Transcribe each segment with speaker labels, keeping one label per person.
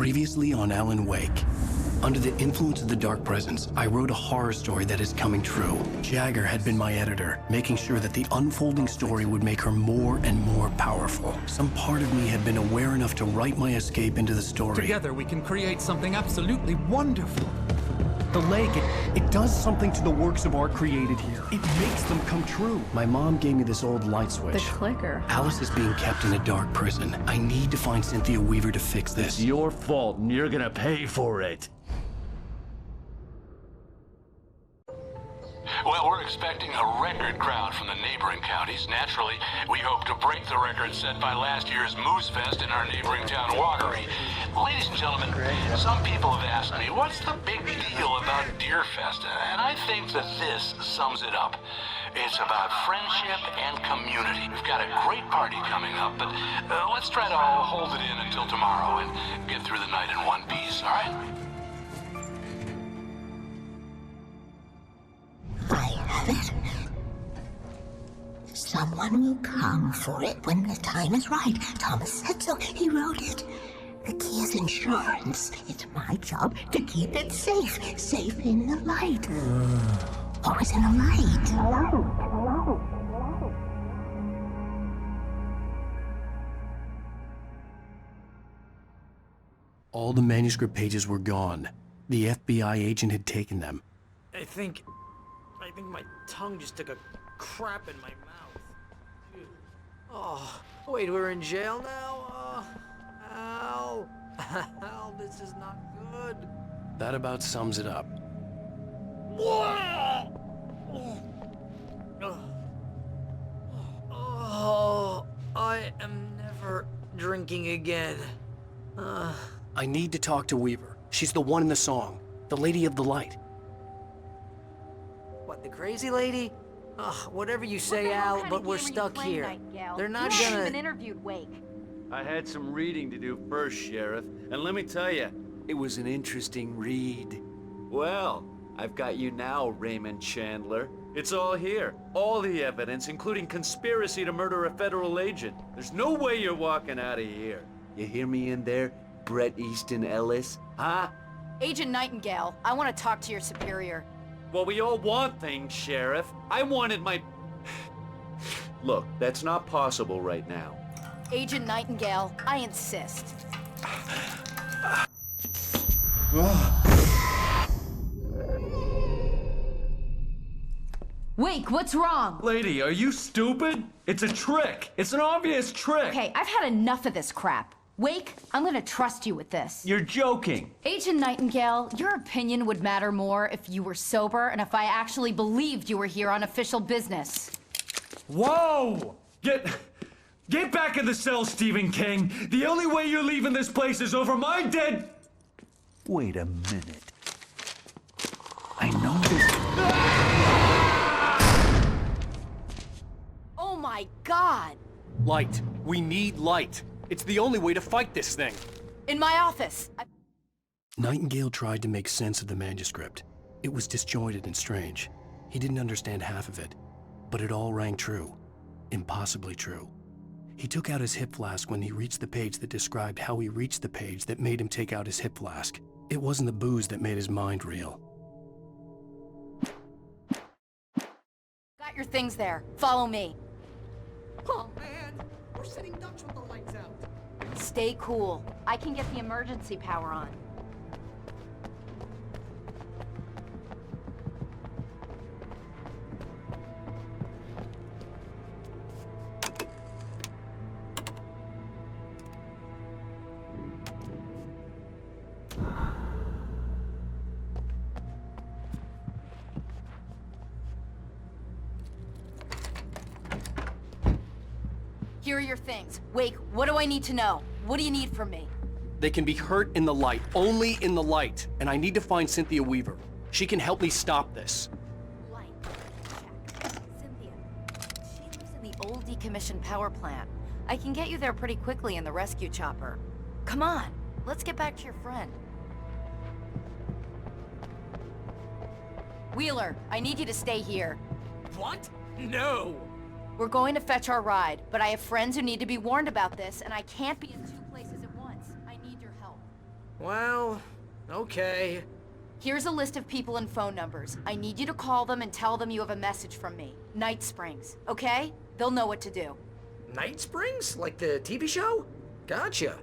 Speaker 1: Previously on Alan Wake. Under the influence of the dark presence, I wrote a horror story that is coming true. Jagger had been my editor, making sure that the unfolding story would make her more and more powerful. Some part of me had been aware enough to write my escape into the story.
Speaker 2: Together we can create something absolutely wonderful.
Speaker 3: The lake, it does something to the works of art created here. It makes them come true.
Speaker 1: My mom gave me this old light switch.
Speaker 4: The clicker.
Speaker 1: Alice is being kept in a dark prison. I need to find Cynthia Weaver to fix this.
Speaker 5: It's your fault, and you're gonna pay for it.
Speaker 6: Well, we're expecting a record crowd from the neighboring counties. Naturally, we hope to break the record set by last year's Moose Fest in our neighboring town, Watery. Ladies and gentlemen, some people have asked me, what's the big deal about Deer Fest? And I think that this sums it up. It's about friendship and community. We've got a great party coming up, but let's try to hold it in until tomorrow and get through the night in one piece, all right?
Speaker 7: I have it. Someone will come for it when the time is right. Thomas said so. He wrote it. The key is insurance. It's my job to keep it safe. Safe in the light. Always in the light.
Speaker 1: All the manuscript pages were gone. The FBI agent had taken them.
Speaker 8: I think my tongue just took a crap in my mouth. Oh, wait, we're in jail now? Al, Al, this is not good.
Speaker 1: That about sums it up.
Speaker 8: Oh, I am never drinking again.
Speaker 1: I need to talk to Weaver. She's the one in the song. The Lady of the Light.
Speaker 8: What, the crazy lady? Whatever you say, Al, but we're stuck here. They're not gonna...
Speaker 4: You haven't interviewed Wake.
Speaker 5: I had some reading to do first, Sheriff, and let me tell you, it was an interesting read. Well, I've got you now, Raymond Chandler. It's all here. All the evidence, including conspiracy to murder a federal agent. There's no way you're walking out of here. You hear me in there, Bret Easton Ellis? Huh?
Speaker 4: Agent Nightingale, I want to talk to your superior.
Speaker 5: Well, we all want things, Sheriff. I wanted my... Look, that's not possible right now.
Speaker 4: Agent Nightingale, I insist. Wake, what's wrong?
Speaker 5: Lady, are you stupid? It's a trick. It's an obvious trick.
Speaker 4: Okay, I've had enough of this crap. Wake, I'm gonna trust you with this.
Speaker 5: You're joking.
Speaker 4: Agent Nightingale, your opinion would matter more if you were sober and if I actually believed you were here on official business.
Speaker 5: Whoa! Get back in the cell, Stephen King. The only way you're leaving this place is over my dead... Wait a minute. I know this...
Speaker 4: Oh my God!
Speaker 3: Light. We need light. It's the only way to fight this thing.
Speaker 4: In my office.
Speaker 1: Nightingale tried to make sense of the manuscript. It was disjointed and strange. He didn't understand half of it, but it all rang true. Impossibly true. He took out his hip flask when he reached the page that described how he reached the page that made him take out his hip flask. It wasn't the booze that made his mind reel.
Speaker 4: Got your things there. Follow me.
Speaker 8: Oh, man. We're sitting ducks with the lights out.
Speaker 4: Stay cool. I can get the emergency power on. Here are your things. Wake, what do I need to know? What do you need from me?
Speaker 3: They can be hurt in the light, only in the light. And I need to find Cynthia Weaver. She can help me stop this.
Speaker 4: Light. Check. Cynthia. She lives in the old decommissioned power plant. I can get you there pretty quickly in the rescue chopper. Come on, let's get back to your friend. Wheeler, I need you to stay here.
Speaker 8: What? No!
Speaker 4: We're going to fetch our ride, but I have friends who need to be warned about this, and I can't be in two places at once. I need your help.
Speaker 8: Well, okay.
Speaker 4: Here's a list of people and phone numbers. I need you to call them and tell them you have a message from me. Night Springs, okay? They'll know what to do.
Speaker 8: Night Springs? Like the TV show? Gotcha.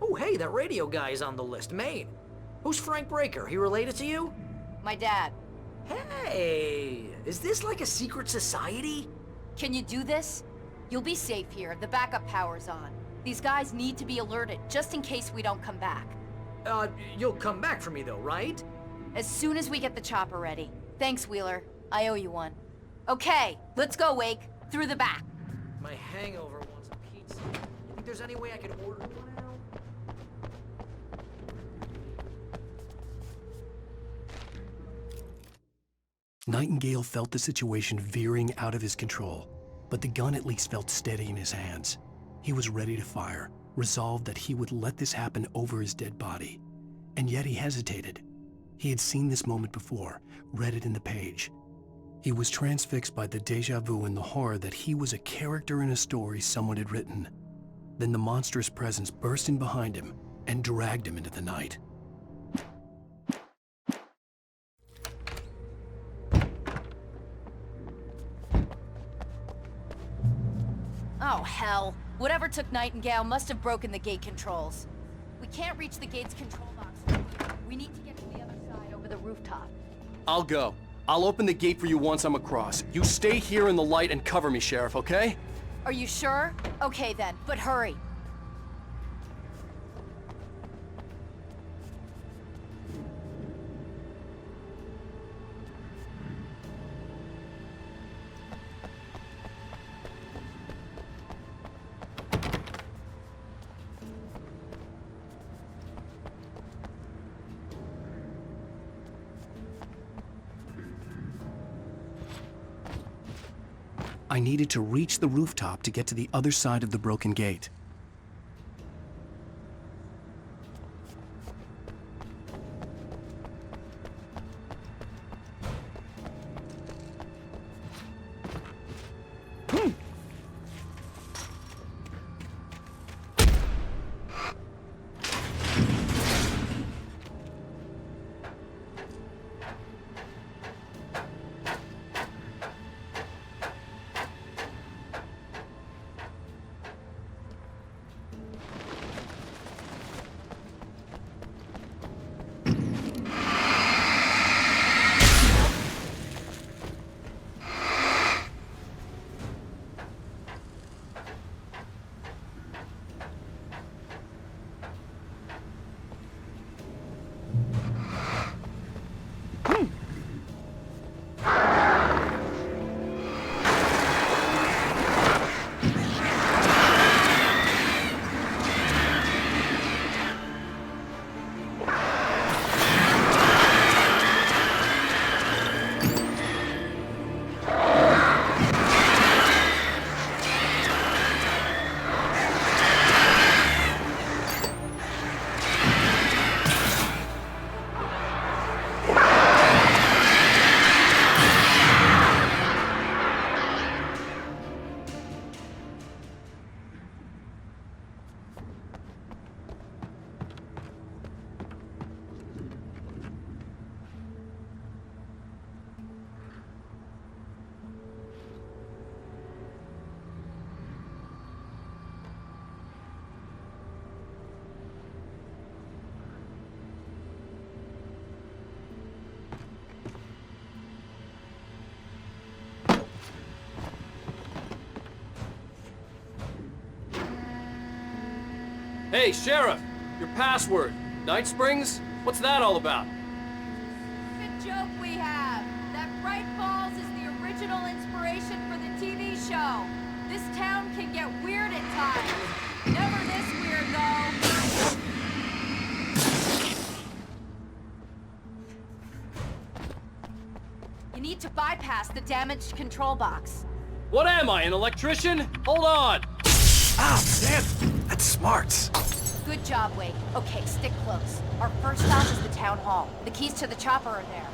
Speaker 8: Oh, hey, that radio guy is on the list, Maine. Who's Frank Breaker? He related to you?
Speaker 4: My dad.
Speaker 8: Hey, is this like a secret society?
Speaker 4: Can you do this? You'll be safe here. The backup power's on. These guys need to be alerted, just in case we don't come back.
Speaker 8: You'll come back for me though, right?
Speaker 4: As soon as we get the chopper ready. Thanks, Wheeler. I owe you one. Okay, let's go, Wake. Through the back.
Speaker 8: My hangover wants a pizza. You think there's any way I could order one out?
Speaker 1: Nightingale felt the situation veering out of his control, but the gun at least felt steady in his hands. He was ready to fire, resolved that he would let this happen over his dead body. And yet he hesitated. He had seen this moment before, read it in the page. He was transfixed by the déjà vu and the horror that he was a character in a story someone had written. Then the monstrous presence burst in behind him and dragged him into the night.
Speaker 4: Oh, hell. Whatever took Nightingale must have broken the gate controls. We can't reach the gate's control box. We need to get to the other side over the rooftop.
Speaker 3: I'll go. I'll open the gate for you once I'm across. You stay here in the light and cover me, Sheriff, okay?
Speaker 4: Are you sure? Okay then, but hurry.
Speaker 1: I needed to reach the rooftop to get to the other side of the broken gate.
Speaker 3: Hey, Sheriff! Your password. Night Springs? What's that all about?
Speaker 4: Good joke we have. That Bright Falls is the original inspiration for the TV show. This town can get weird at times. Never this weird, though. You need to bypass the damaged control box.
Speaker 3: What am I, an electrician? Hold on!
Speaker 1: Ah, damn! That's smart.
Speaker 4: Good job, Wake. Okay, stick close. Our first stop is the town hall. The keys to the chopper are there.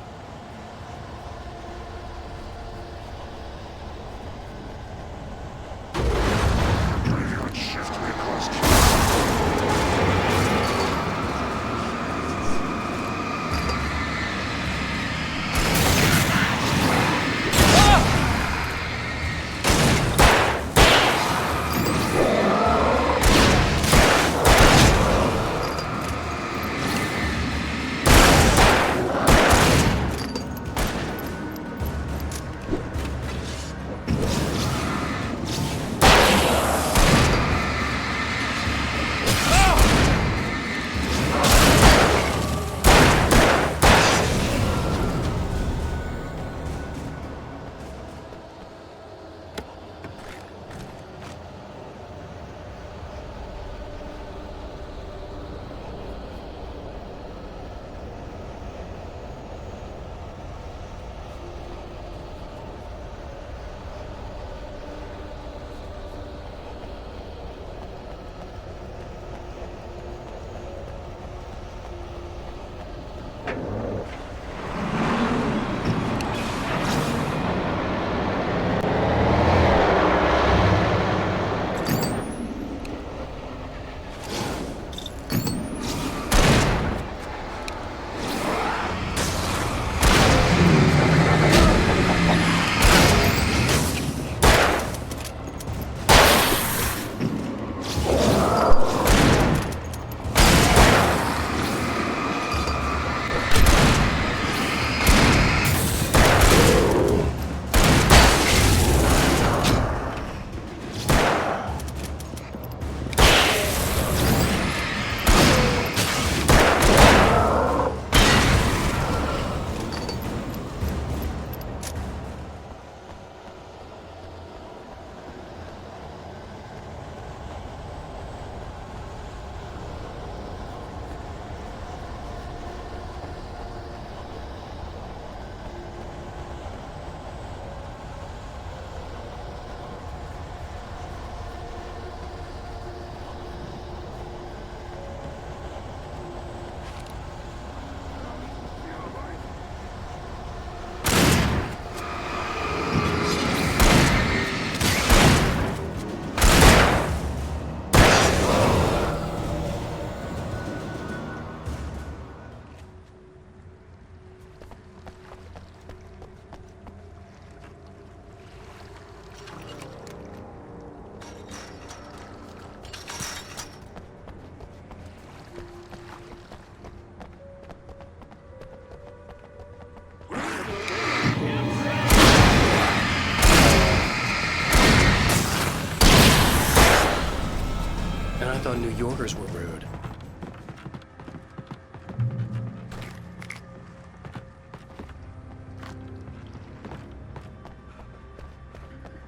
Speaker 1: I thought New Yorkers were rude.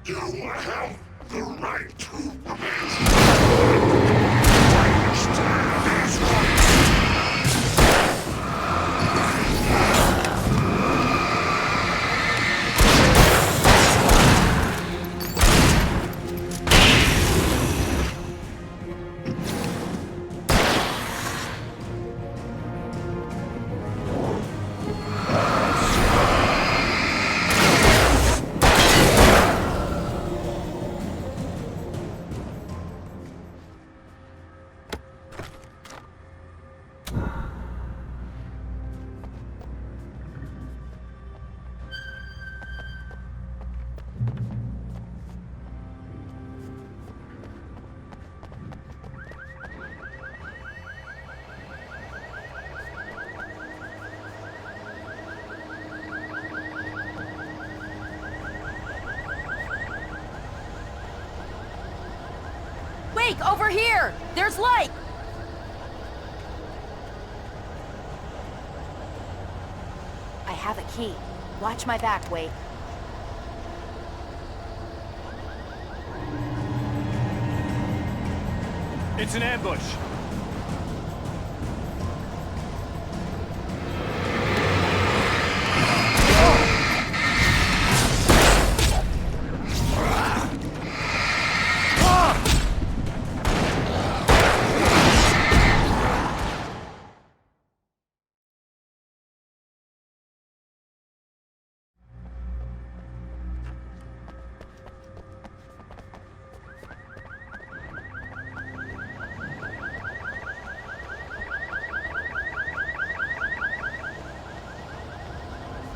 Speaker 9: You have the right to command.
Speaker 4: Wake, over here! There's light! I have a key. Watch my back, Wake.
Speaker 3: It's an ambush.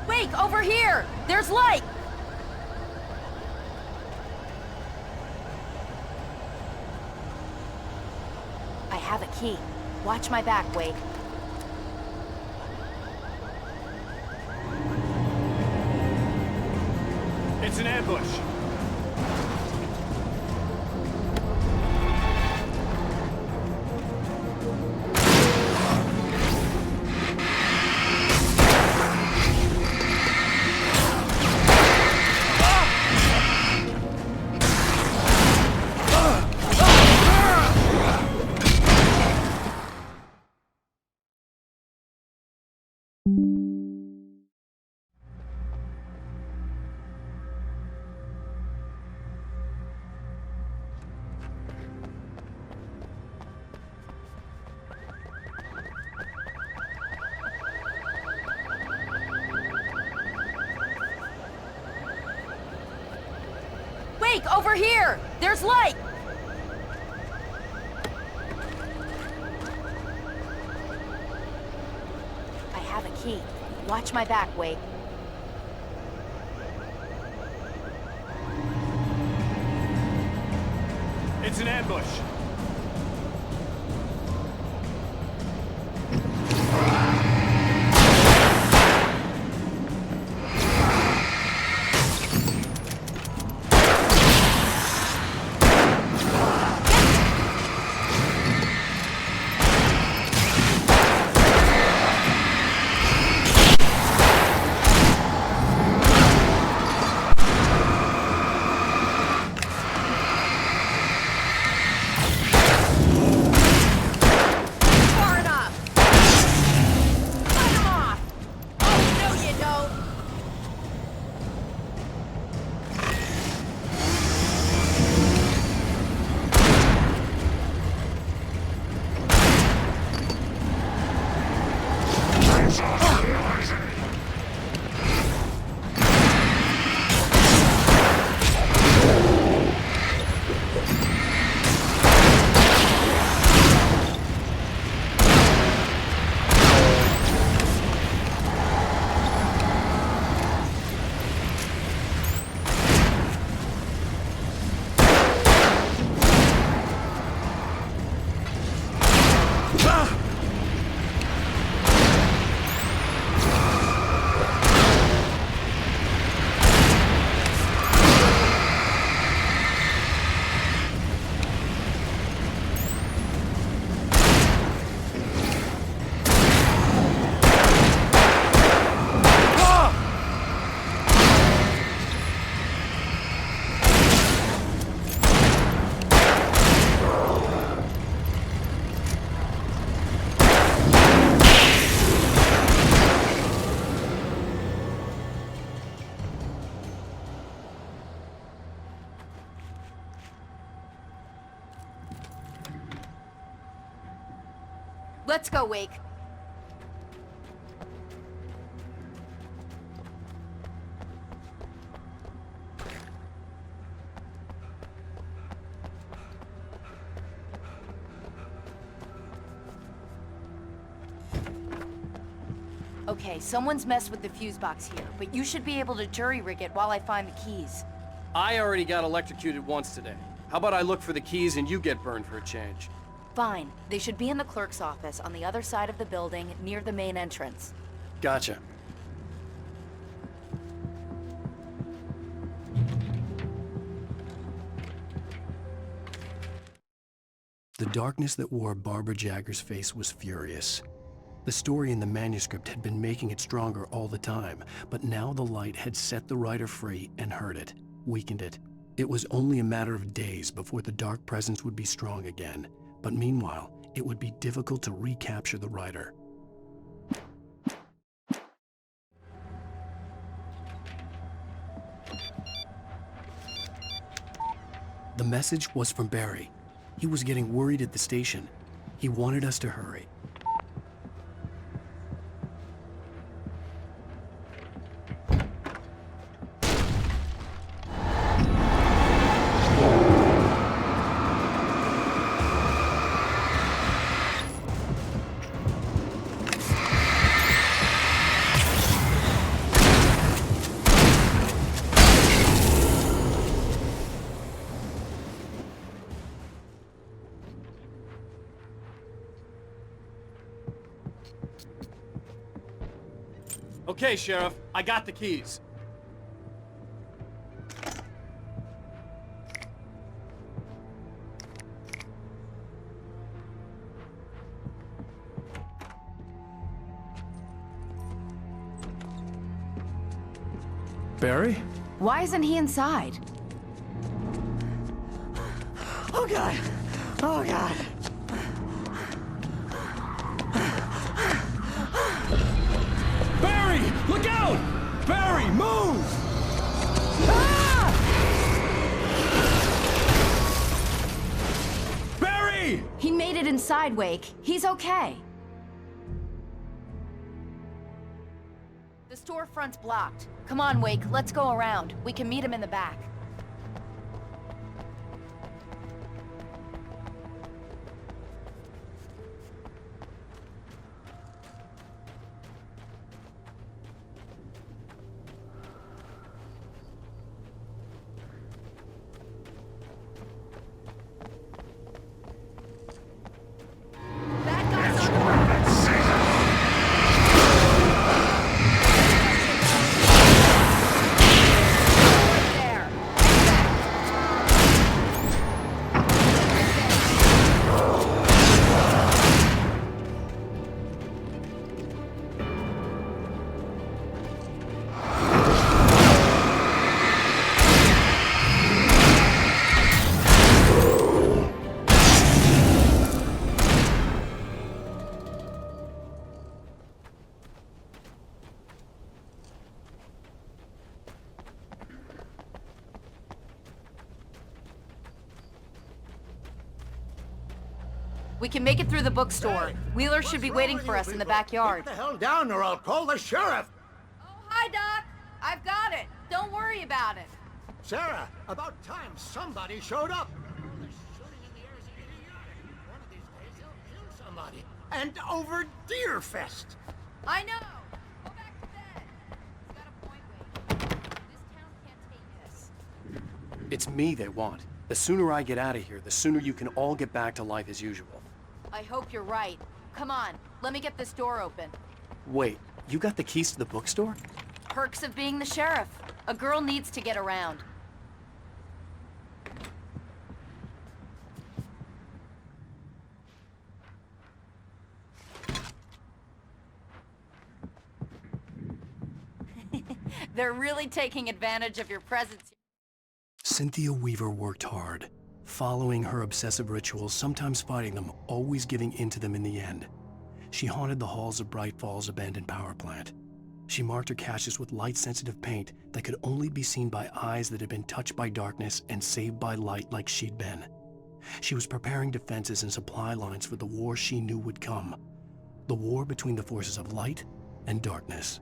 Speaker 4: Wake, over here! There's light! I have a key. Watch my back, Wake.
Speaker 3: It's an ambush.
Speaker 4: Wake, over here! There's light! I have a key. Watch my back, Wake.
Speaker 3: It's an ambush.
Speaker 4: Let's go, Wake. Okay, someone's messed with the fuse box here, but you should be able to jury-rig it while I find the keys.
Speaker 3: I already got electrocuted once today. How about I look for the keys and you get burned for a change?
Speaker 4: Fine. They should be in the clerk's office on the other side of the building, near the main entrance.
Speaker 3: Gotcha.
Speaker 1: The darkness that wore Barbara Jagger's face was furious. The story in the manuscript had been making it stronger all the time, but now the light had set the writer free and hurt it, weakened it. It was only a matter of days before the dark presence would be strong again, but meanwhile, it would be difficult to recapture the writer. The message was from Barry. He was getting worried at the station. He wanted us to hurry.
Speaker 3: Okay, Sheriff, I got the keys.
Speaker 2: Barry?
Speaker 4: Why isn't he inside?
Speaker 8: Oh God! Oh God!
Speaker 2: Barry! Look out! Barry, move! Ah! Barry!
Speaker 4: He made it inside, Wake. He's okay. The storefront's blocked. Come on, Wake, let's go around. We can meet him in the back. Bad guys on the there. We can make it through the bookstore. Wheeler should be waiting for us in the backyard.
Speaker 8: Get the hell down or I'll call the sheriff!
Speaker 4: Oh, hi, Doc. I've got it. Don't worry about it.
Speaker 8: Sarah, about time somebody showed up. The shooting in the air is idiotic. One of these days he'll kill somebody. And over Deerfest.
Speaker 4: I know. Go back to bed. He's got a point, Wade. This town can't take this.
Speaker 3: It's me they want. The sooner I get out of here, the sooner you can all get back to life as usual.
Speaker 4: I hope you're right. Come on, let me get this door open.
Speaker 3: Wait, you got the keys to the bookstore?
Speaker 4: Perks of being the sheriff. A girl needs to get around. They're really taking advantage of your presence.
Speaker 1: Cynthia Weaver worked hard, following her obsessive rituals, sometimes fighting them, always giving in to them in the end. She haunted the halls of Bright Falls abandoned power plant. She marked her caches with light-sensitive paint that could only be seen by eyes that had been touched by darkness and saved by light like she'd been. She was preparing defenses and supply lines for the war she knew would come. The war between the forces of light and darkness.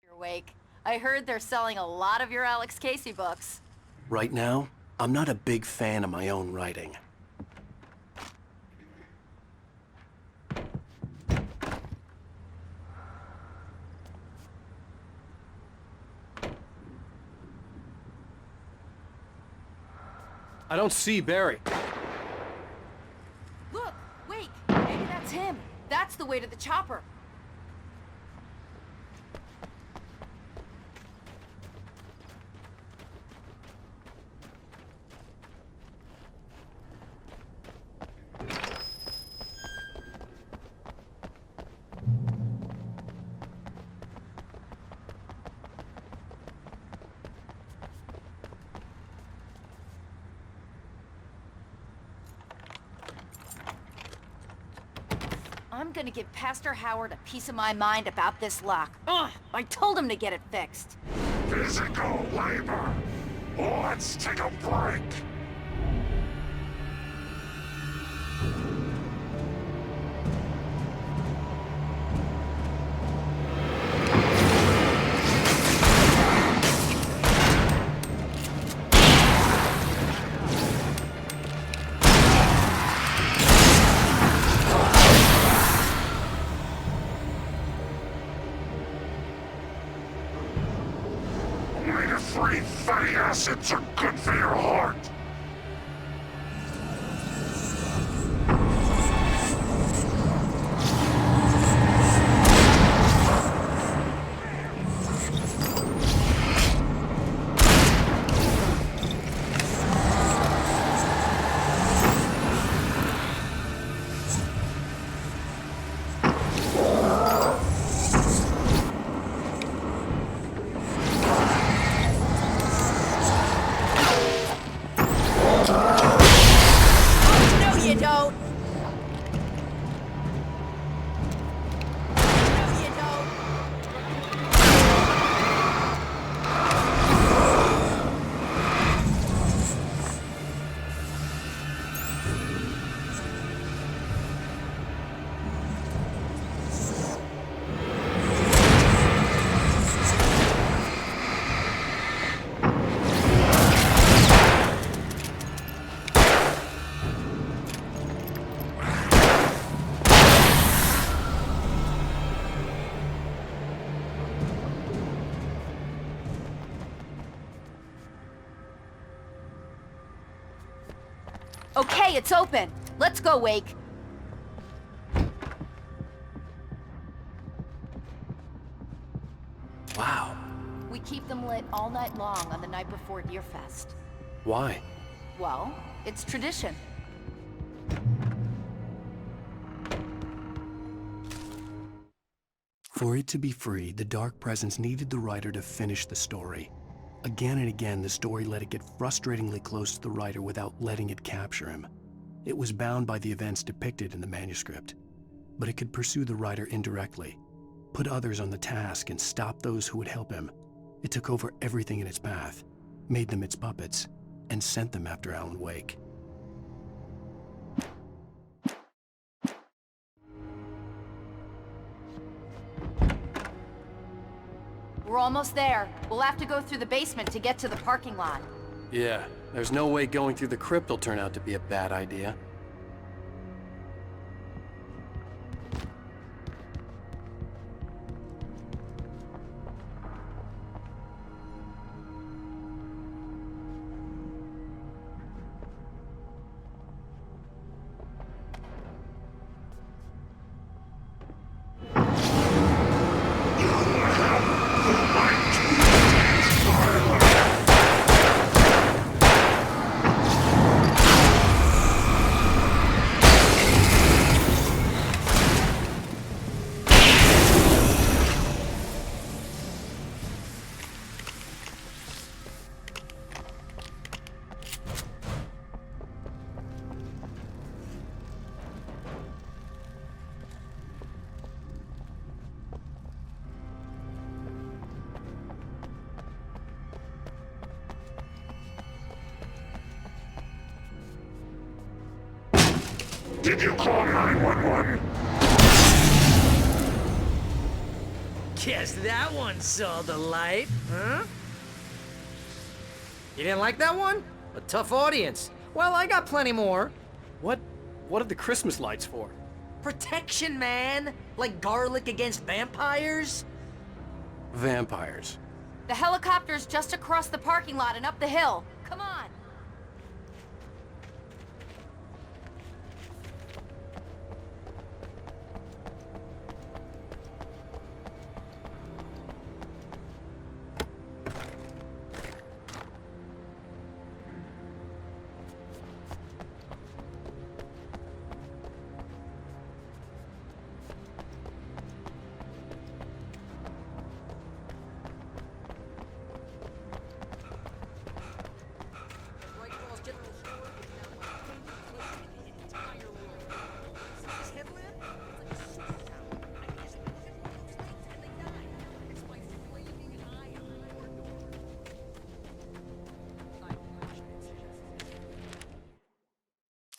Speaker 4: You're awake. I heard they're selling a lot of your Alex Casey books.
Speaker 1: Right now, I'm not a big fan of my own writing.
Speaker 3: I don't see Barry.
Speaker 4: Look, Wake. Maybe that's him. That's the way to the chopper. I'm gonna give Pastor Howard a piece of my mind about this lock. Ugh! I told him to get it fixed.
Speaker 9: Physical labor. Let's take a break. Omega-3 fatty acids are good for your heart.
Speaker 4: Okay, it's open. Let's go, Wake.
Speaker 1: Wow.
Speaker 4: We keep them lit all night long on the night before Deerfest.
Speaker 1: Why?
Speaker 4: Well, it's tradition.
Speaker 1: For it to be free, the Dark Presence needed the writer to finish the story. Again and again, the story let it get frustratingly close to the writer without letting it capture him. It was bound by the events depicted in the manuscript, but it could pursue the writer indirectly, put others on the task, and stop those who would help him. It took over everything in its path, made them its puppets, and sent them after Alan Wake.
Speaker 4: We're almost there. We'll have to go through the basement to get to the parking lot.
Speaker 3: Yeah, there's no way going through the crypt will turn out to be a bad idea.
Speaker 9: Did you call 911?
Speaker 8: Guess that one saw the light, huh? You didn't like that one? A tough audience. Well, I got plenty more.
Speaker 3: What are the Christmas lights for?
Speaker 8: Protection, man! Like garlic against vampires?
Speaker 3: Vampires.
Speaker 4: The helicopter's just across the parking lot and up the hill. Come on.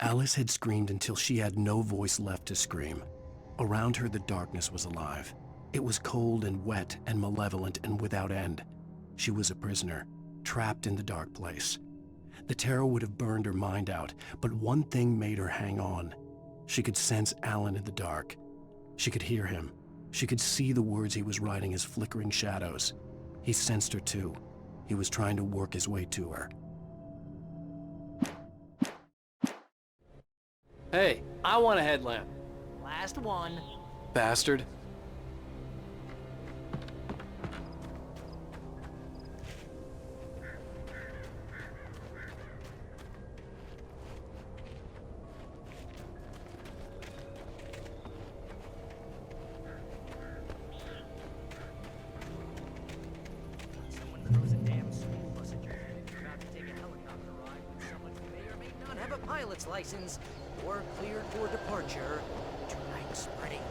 Speaker 1: Alice had screamed until she had no voice left to scream. Around her, the darkness was alive. It was cold and wet and malevolent and without end. She was a prisoner, trapped in the dark place. The terror would have burned her mind out, but one thing made her hang on. She could sense Alan in the dark. She could hear him. She could see the words he was writing as flickering shadows. He sensed her too. He was trying to work his way to her.
Speaker 3: Hey, I want a headlamp.
Speaker 8: Last one.
Speaker 3: Bastard.
Speaker 8: Someone throws a damn school bus at your head. You're about to take a helicopter ride with someone who may or may not have a pilot's license or cleared for departure. Tonight's spreading.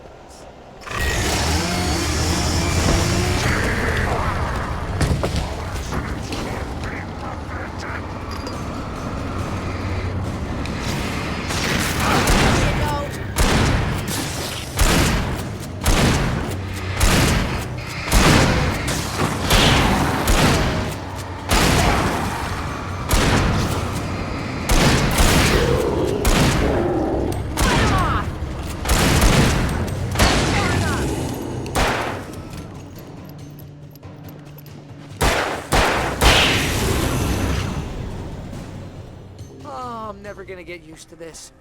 Speaker 8: I'm never gonna get used to this.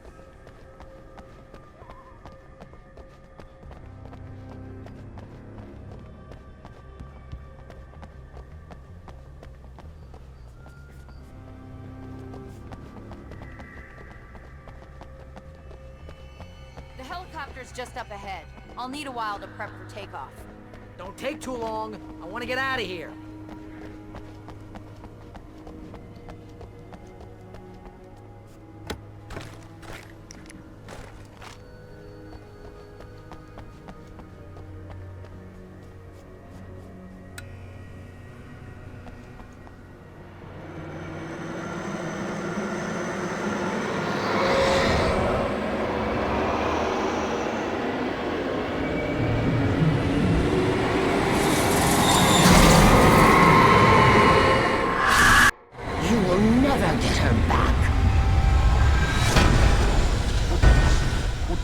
Speaker 4: The helicopter's just up ahead. I'll need a while to prep for takeoff.
Speaker 8: Don't take too long. I want to get out of here.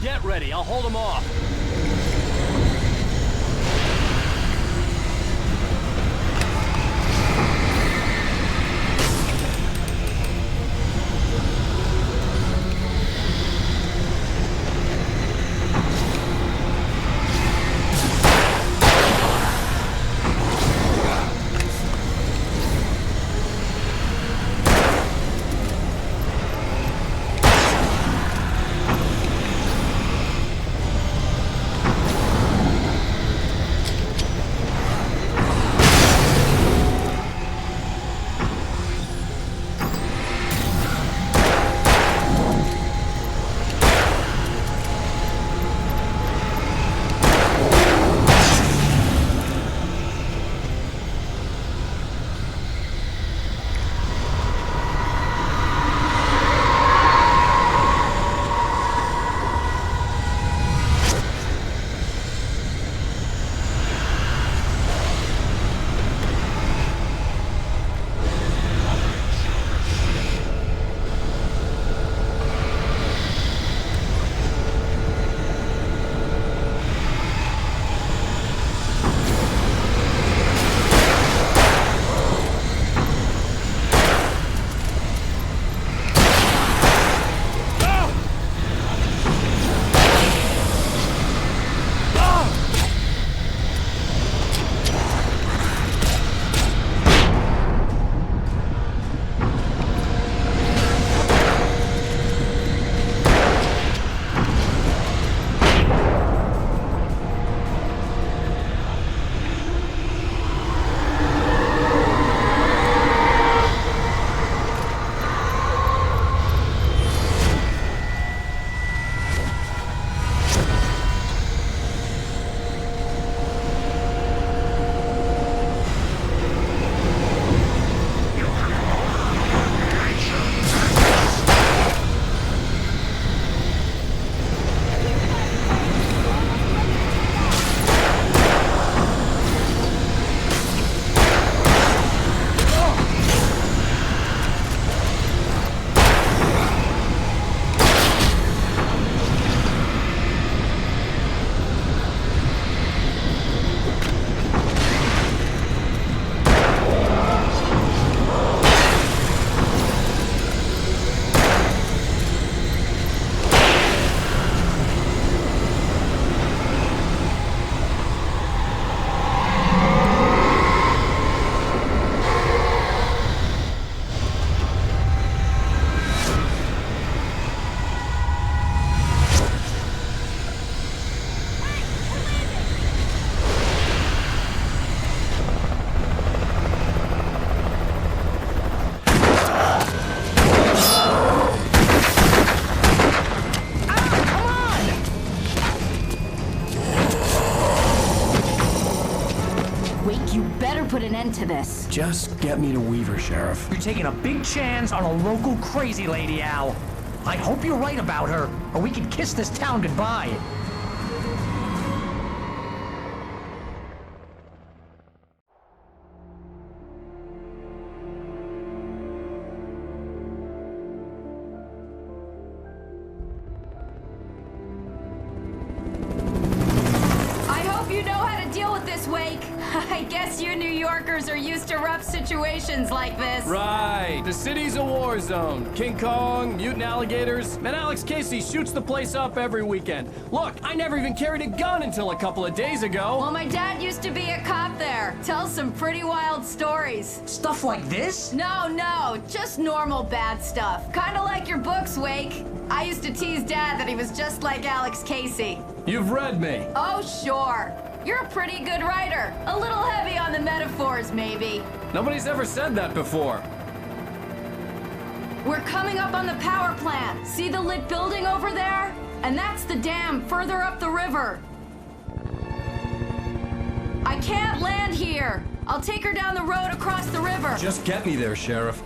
Speaker 3: Get ready, I'll hold them off.
Speaker 4: end to this.
Speaker 1: Just get me to Weaver, Sheriff.
Speaker 10: You're taking a big chance on a local crazy lady, Al. I hope you're right about her, or we can kiss this town goodbye.
Speaker 4: I guess you New Yorkers are used to rough situations like this.
Speaker 3: Right. The city's a war zone. King Kong, mutant alligators, and Alex Casey shoots the place up every weekend. Look, I never even carried a gun until a couple of days ago.
Speaker 4: Well, my dad used to be a cop there. Tells some pretty wild stories.
Speaker 10: Stuff like this?
Speaker 4: No, just normal bad stuff. Kinda like your books, Wake. I used to tease Dad that he was just like Alex Casey.
Speaker 3: You've read me.
Speaker 4: Oh, sure. You're a pretty good writer. A little heavy on the metaphors, maybe.
Speaker 3: Nobody's ever said that before.
Speaker 4: We're coming up on the power plant. See the lit building over there? And that's the dam further up the river. I can't land here. I'll take her down the road across the river.
Speaker 3: Just get me there, Sheriff.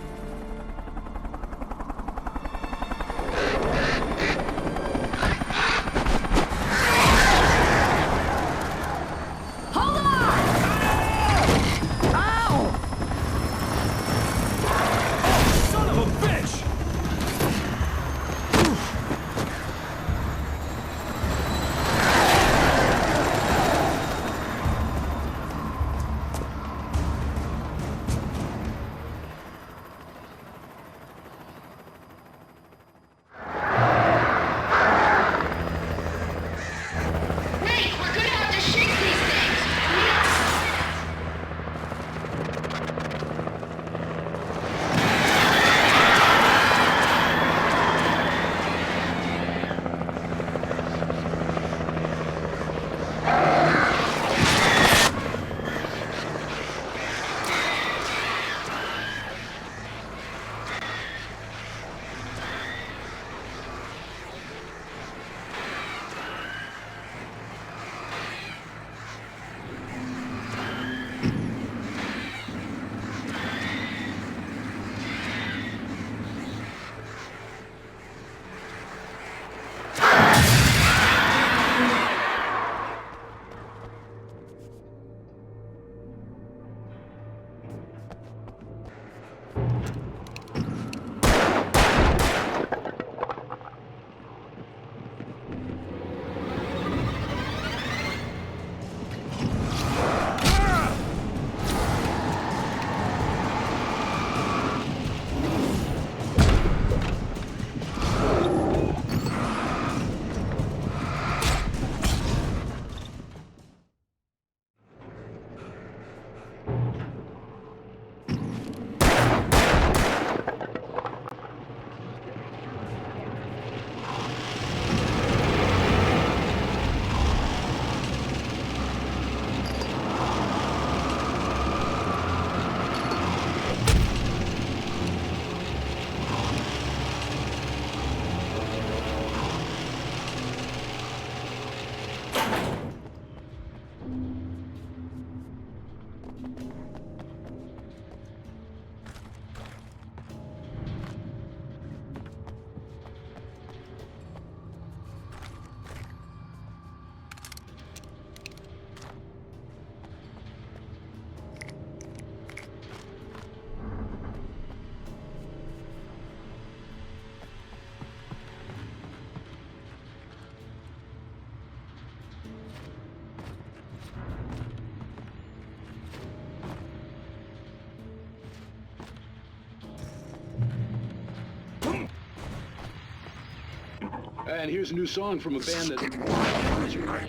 Speaker 11: And here's a new song from a band that...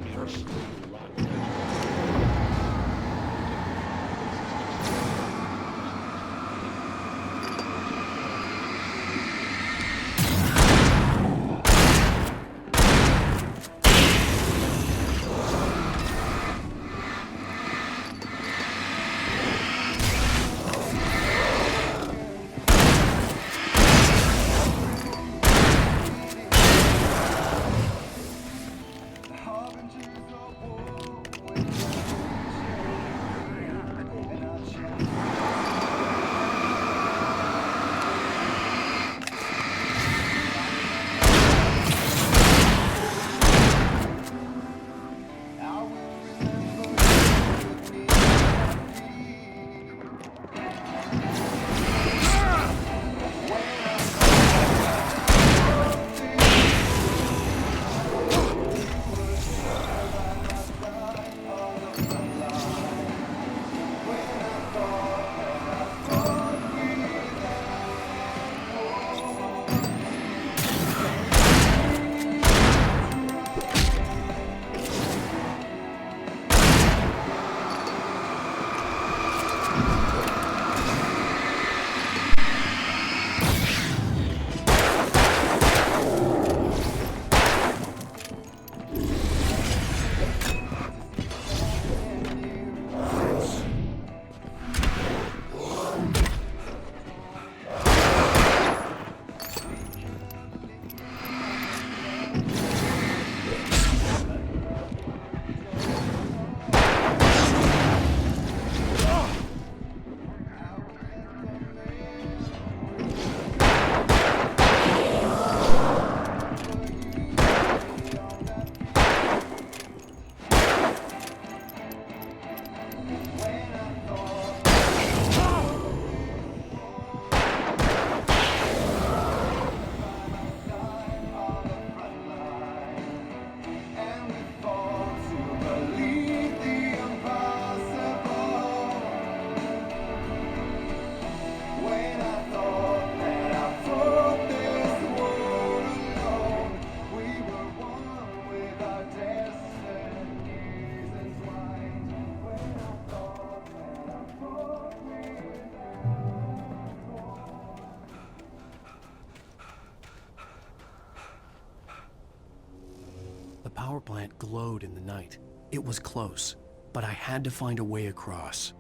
Speaker 1: The power plant glowed in the night. It was close, but I had to find a way across.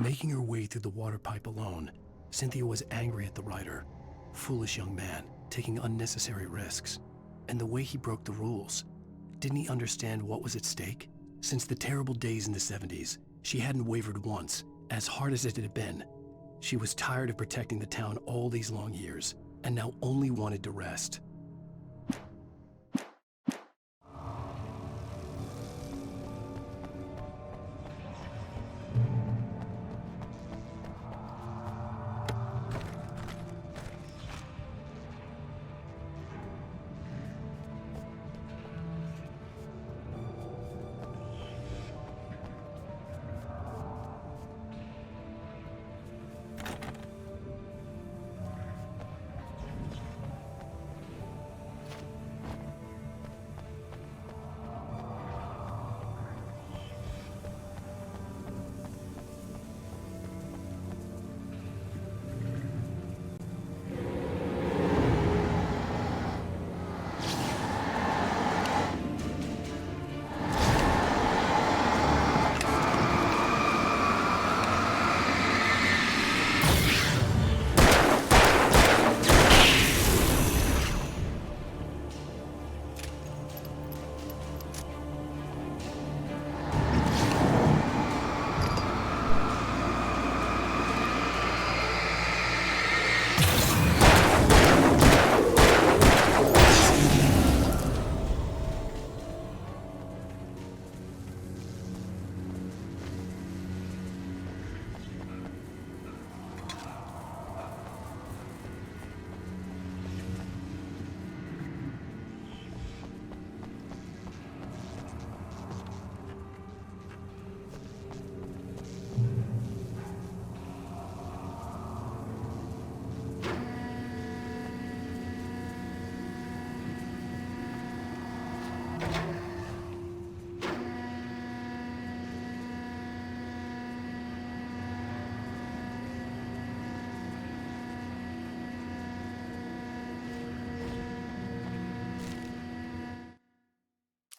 Speaker 1: Making her way through the water pipe alone, Cynthia was angry at the writer. Foolish young man, taking unnecessary risks. And the way he broke the rules. Didn't he understand what was at stake? Since the terrible days in the 70s, she hadn't wavered once, as hard as it had been. She was tired of protecting the town all these long years, and now only wanted to rest.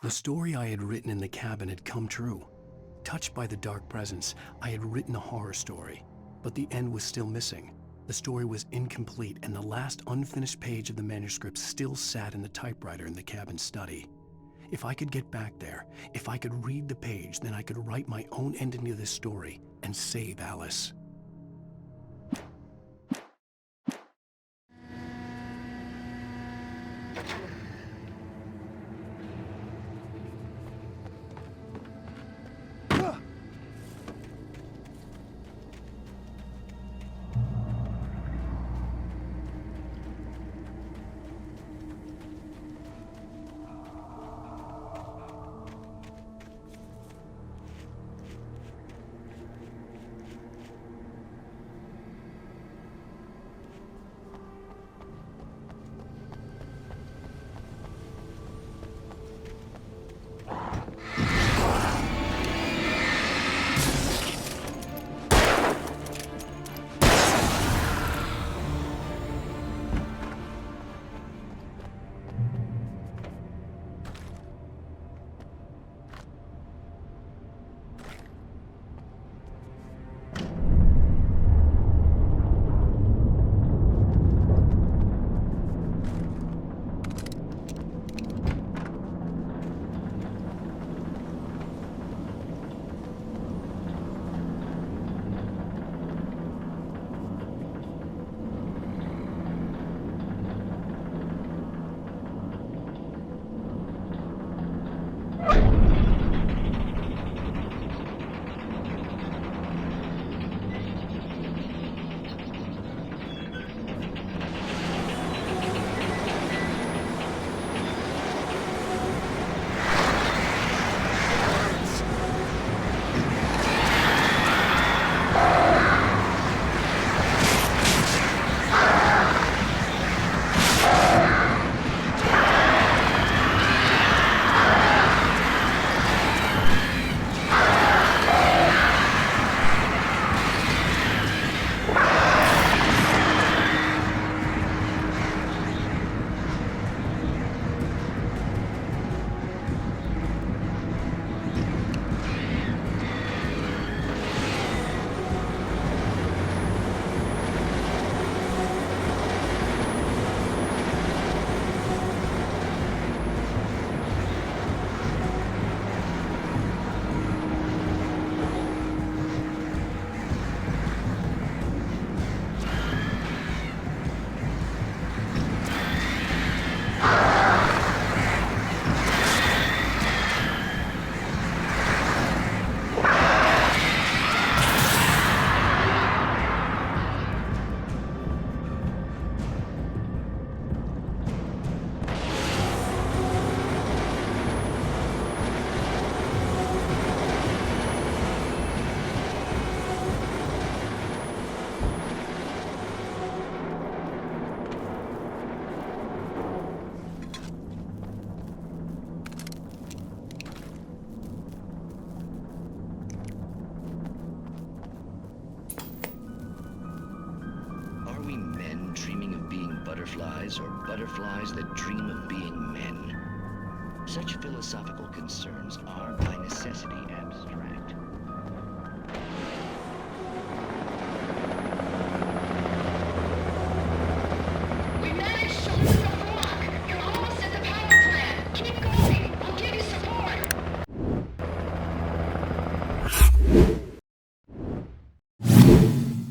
Speaker 1: The story I had written in the cabin had come true. Touched by the dark presence, I had written a horror story, but the end was still missing. The story was incomplete, and the last unfinished page of the manuscript still sat in the typewriter in the cabin study. If I could get back there, if I could read the page, then I could write my own ending to this story and save Alice.
Speaker 12: butterflies or butterflies that dream of being men. Such philosophical concerns are by necessity abstract.